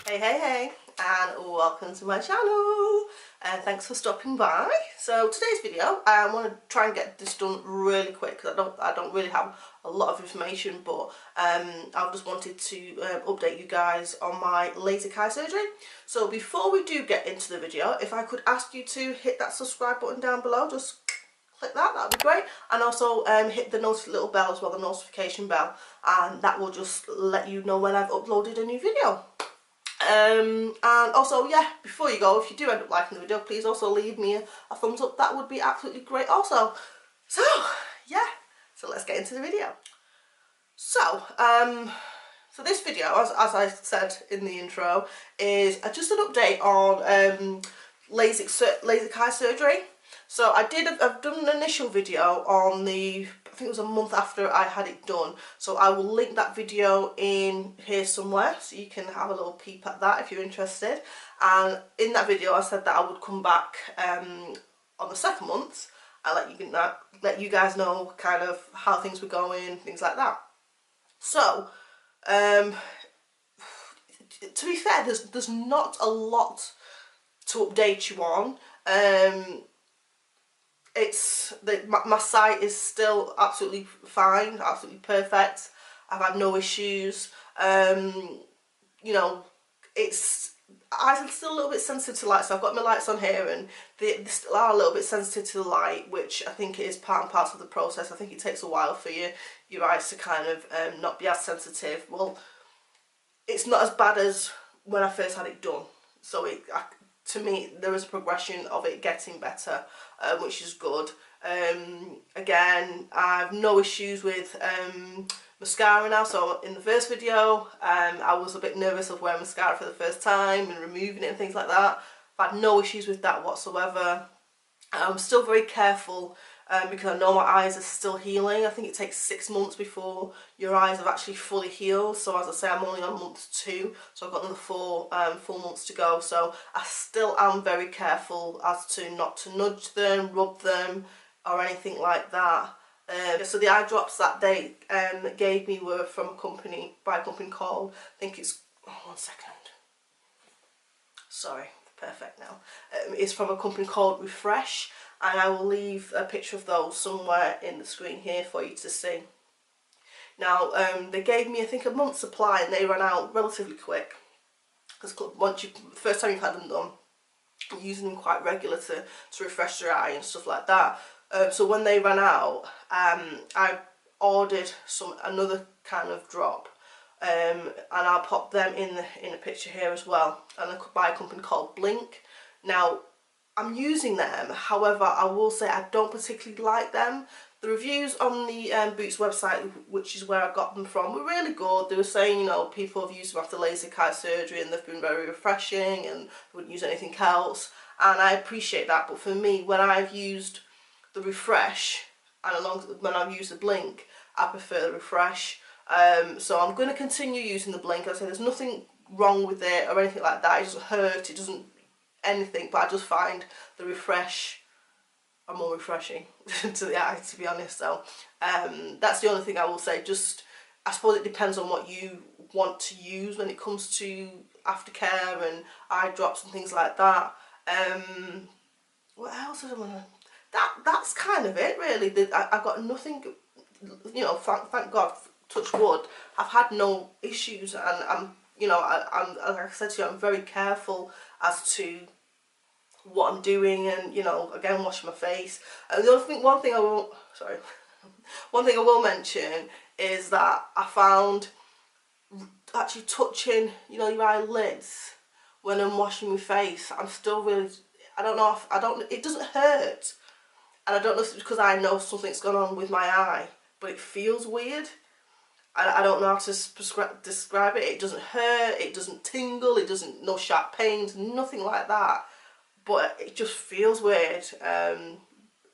Hey, and welcome to my channel, and thanks for stopping by. So today's video, I want to try and get this done really quick because I don't really have a lot of information, but I just wanted to update you guys on my Lasik eye surgery. So before we do get into the video, if I could ask you to hit that subscribe button down below, just click that would be great, and also hit the little bell as well, the notification bell, and that will just let you know when I've uploaded a new video. And also, yeah, before you go, if you do end up liking the video, please also leave me a thumbs up. That would be absolutely great also. So yeah, so let's get into the video. So so this video, as I said in the intro, is just an update on LASIK eye surgery. So I've done an initial video on I think it was a month after I had it done. So I will link that video in here somewhere so you can have a little peep at that if you're interested. And in that video I said that I would come back on the second month and let you guys know kind of how things were going, things like that. So to be fair, there's not a lot to update you on. My sight is still absolutely fine, absolutely perfect. I've had no issues. You know, I'm still a little bit sensitive to light, so I've got my lights on here, and they still are a little bit sensitive to the light, which I think is part and parcel of the process. I think it takes a while for your eyes to kind of not be as sensitive. Well, it's not as bad as when I first had it done, so to me there is a progression of it getting better, which is good. Again, I've no issues with mascara now. So in the first video I was a bit nervous of wearing mascara for the first time and removing it and things like that. I've had no issues with that whatsoever. I'm still very careful because I know my eyes are still healing. I think it takes 6 months before your eyes have actually fully healed. So as I say, I'm only on month 2, so I've got another 4 full months to go. So I still am very careful as to not to nudge them, rub them, or anything like that. So the eye drops that they gave me were from a company called, I think it's, oh, 1 second. Sorry, perfect now. It's from a company called Refresh, and I will leave a picture of those somewhere in the screen here for you to see. Now, they gave me, I think, a month's supply, and they ran out relatively quick. Because first time you've had them done, you're using them quite regular to refresh your eye and stuff like that. So when they ran out, I ordered another kind of drop. And I'll pop them in a picture here as well, and by a company called Blink. Now, I'm using them, however I will say I don't particularly like them. The reviews on the Boots website, which is where I got them from, were really good. They were saying, you know, people have used them after Lasik eye surgery and they've been very refreshing and wouldn't use anything else, and I appreciate that. But for me, when I've used the Refresh and when I've used the Blink, I prefer the Refresh. So I'm going to continue using the Blink. I say there's nothing wrong with it or anything like that. It doesn't hurt, it doesn't anything, but I just find the Refresh are more refreshing to the eye, to be honest. So that's the only thing I will say. Just, I suppose it depends on what you want to use when it comes to aftercare and eye drops and things like that. What else did I want to... That's kind of it really. I've got nothing, you know, thank God, touch wood, I've had no issues, and I'm, you know, I'm like I said to you, I'm very careful as to what I'm doing, and, you know, again, washing my face. And one thing I will mention is that I found actually touching, you know, your eyelids when I'm washing my face, I'm still really, it doesn't hurt. And I don't know if it's because I know something's gone on with my eye, but it feels weird. I don't know how to describe it. It doesn't hurt, it doesn't tingle, it doesn't, no sharp pains, nothing like that. But it just feels weird. I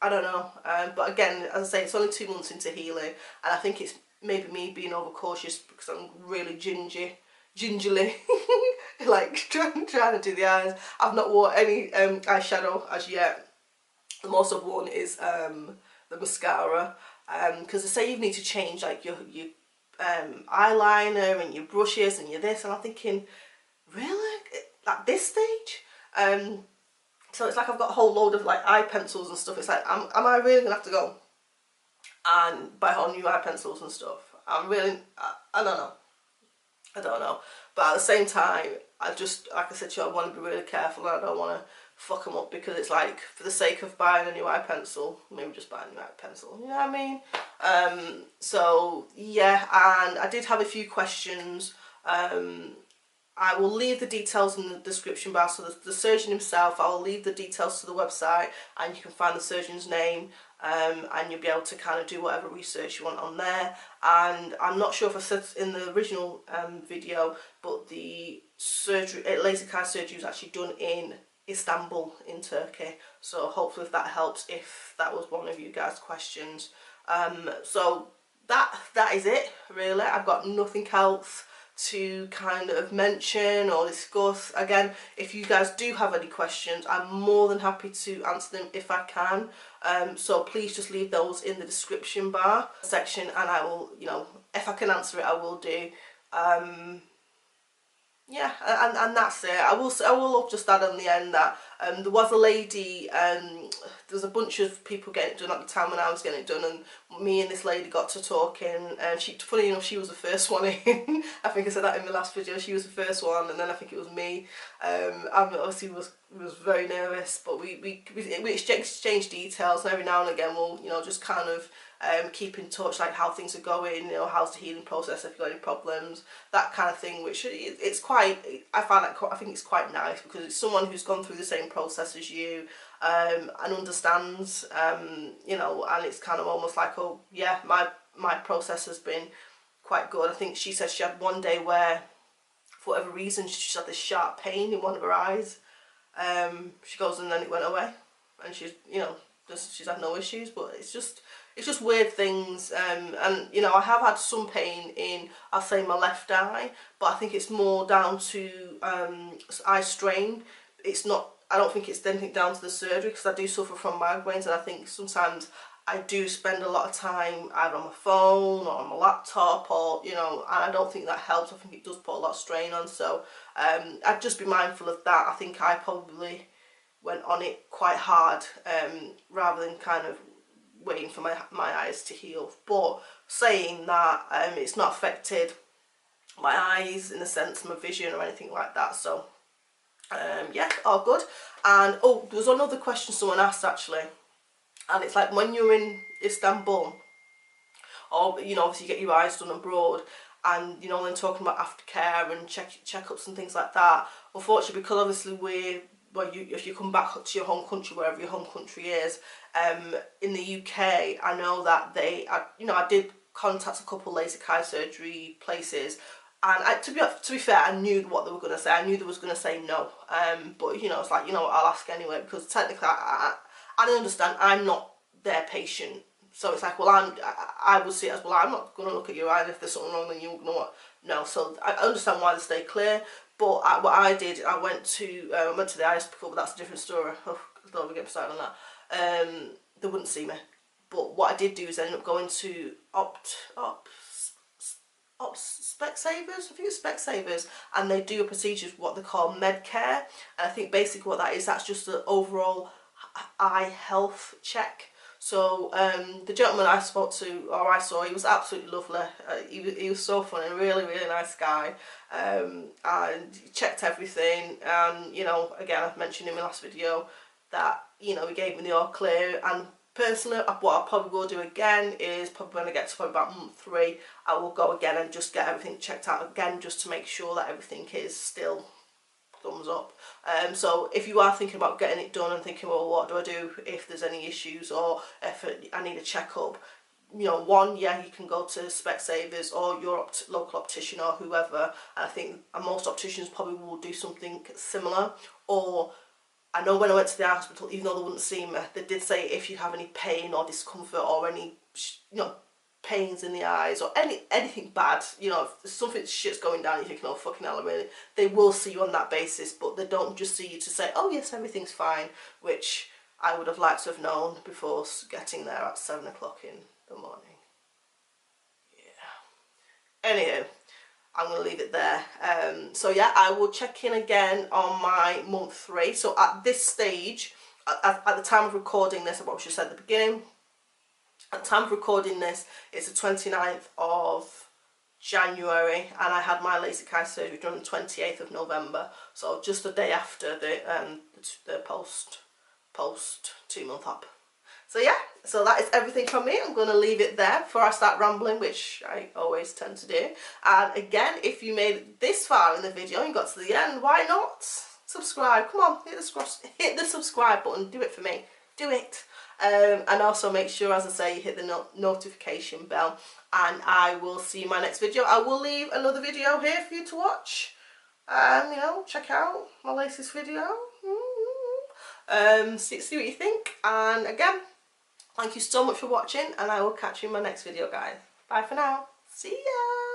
don't know. But again, as I say, it's only 2 months into healing, and I think it's maybe me being overcautious because I'm really gingerly like trying to do the eyes. I've not worn any eyeshadow as yet. The most I've worn is the mascara, because they say you need to change like your eyeliner and your brushes and your this, and I'm thinking, really? At this stage? So it's like I've got a whole load of like eye pencils and stuff. It's like, am I really gonna have to go and buy whole new eye pencils and stuff? I'm really, I don't know. I don't know. But at the same time, I just, like I said to you, I want to be really careful and I don't want to fuck them up, because it's like, for the sake of buying a new eye pencil, maybe just buy a new eye pencil, you know what I mean? So, yeah, and I did have a few questions. I will leave the details in the description bar. So the surgeon himself, I will leave the details to the website, and you can find the surgeon's name, and you'll be able to kind of do whatever research you want on there. And I'm not sure if I said in the original video, but the surgery, Lasik eye surgery, was actually done in Istanbul in Turkey. So hopefully if that helps, if that was one of you guys' questions. So that is it really. I've got nothing else to kind of mention or discuss. Again, if you guys do have any questions, I'm more than happy to answer them if I can. So please just leave those in the description bar section, and I will, you know, if I can answer it, I will do. Yeah, and that's it. I will just add on the end that there was a lady, there was a bunch of people getting it done at the time when I was getting it done, and me and this lady got to talking, and she, funny enough, she was the first one in. I think I said that in the last video. She was the first one, and then I think it was me. I obviously was very nervous, but we exchanged details, and every now and again we'll, you know, just kind of keep in touch, like how things are going, you know, how's the healing process, if you've got any problems, that kind of thing, which it's quite, I think it's quite nice, because it's someone who's gone through the same process as you, and understands, you know, and it's kind of almost like, oh yeah, my process has been quite good. I think she said she had one day where, for whatever reason, she had this sharp pain in one of her eyes. She goes, and then it went away, and she's, you know, she's had no issues. But it's just weird things, and you know, I have had some pain in, I'll say, my left eye, but I think it's more down to eye strain. It's not, I don't think it's anything down to the surgery, because I do suffer from migraines, and I think sometimes I do spend a lot of time either on my phone or on my laptop, or, you know, and I don't think that helps. I think it does put a lot of strain on, so I'd just be mindful of that. I think I probably went on it quite hard, rather than kind of waiting for my eyes to heal. But saying that, it's not affected my eyes in the sense of my vision or anything like that, so yeah, all good. And oh, there was another question someone asked actually, and it's like, when you're in Istanbul, or, you know, obviously you get your eyes done abroad, and, you know, then talking about aftercare and checkups and things like that, unfortunately, because obviously if you come back to your home country, wherever your home country is, in the UK, I know that you know, I did contact a couple Lasik eye surgery places, and to be fair, I knew what they were going to say. I knew they was going to say no, but, you know, it's like, you know what, I'll ask anyway, because technically I understand I'm not their patient. So it's like, well, I would see it as, well, I'm not going to look at your eye, and if there's something wrong, then you're going to what? No. So I understand why they stay clear. But what I did, I went to the eye hospital, but that's a different story. Oh, I don't want to get started on that. They wouldn't see me. But what I did do is I ended up going to Specsavers, I think it's Specsavers, and they do a procedure, what they call Medcare, and I think basically what that is, that's just an overall eye health check. So the gentleman I spoke to, or I saw, he was absolutely lovely. He was so funny, really, really nice guy, and he checked everything. And, you know, again, I've mentioned in my last video that, you know, he gave me the all clear. And personally, what I probably will do again is, probably when I get to probably about month 3, I will go again and just get everything checked out again, just to make sure that everything is still thumbs up. So if you are thinking about getting it done and thinking, well, what do I do if there's any issues, or if I need a checkup, you know, one, yeah, you can go to Specsavers or your local optician or whoever, and I think most opticians probably will do something similar. Or I know when I went to the hospital, even though they wouldn't see me, they did say if you have any pain or discomfort or any, you know, pains in the eyes or anything bad, you know, if something shit's going down, you're thinking, oh fucking hell, really, they will see you on that basis, but they don't just see you to say, oh yes, everything's fine, which I would have liked to have known before getting there at 7 o'clock in the morning. Yeah. Anywho, I'm going to leave it there. So yeah, I will check in again on my month 3. So at this stage, at the time of recording this, what I should say at the beginning, at the time of recording this, it's the 29th of January, and I had my Lasik eye surgery done on the 28th of November. So just the day after the post 2-month op. So yeah, so that is everything from me. I'm going to leave it there before I start rambling, which I always tend to do. And again, if you made it this far in the video and you got to the end, why not subscribe? Come on, hit the subscribe button. Do it for me. Do it. And also make sure, as I say, you hit the notification bell. And I will see you in my next video. I will leave another video here for you to watch. You know, check out my latest video. See what you think. And again, thank you so much for watching, and I will catch you in my next video, guys. Bye for now. See ya!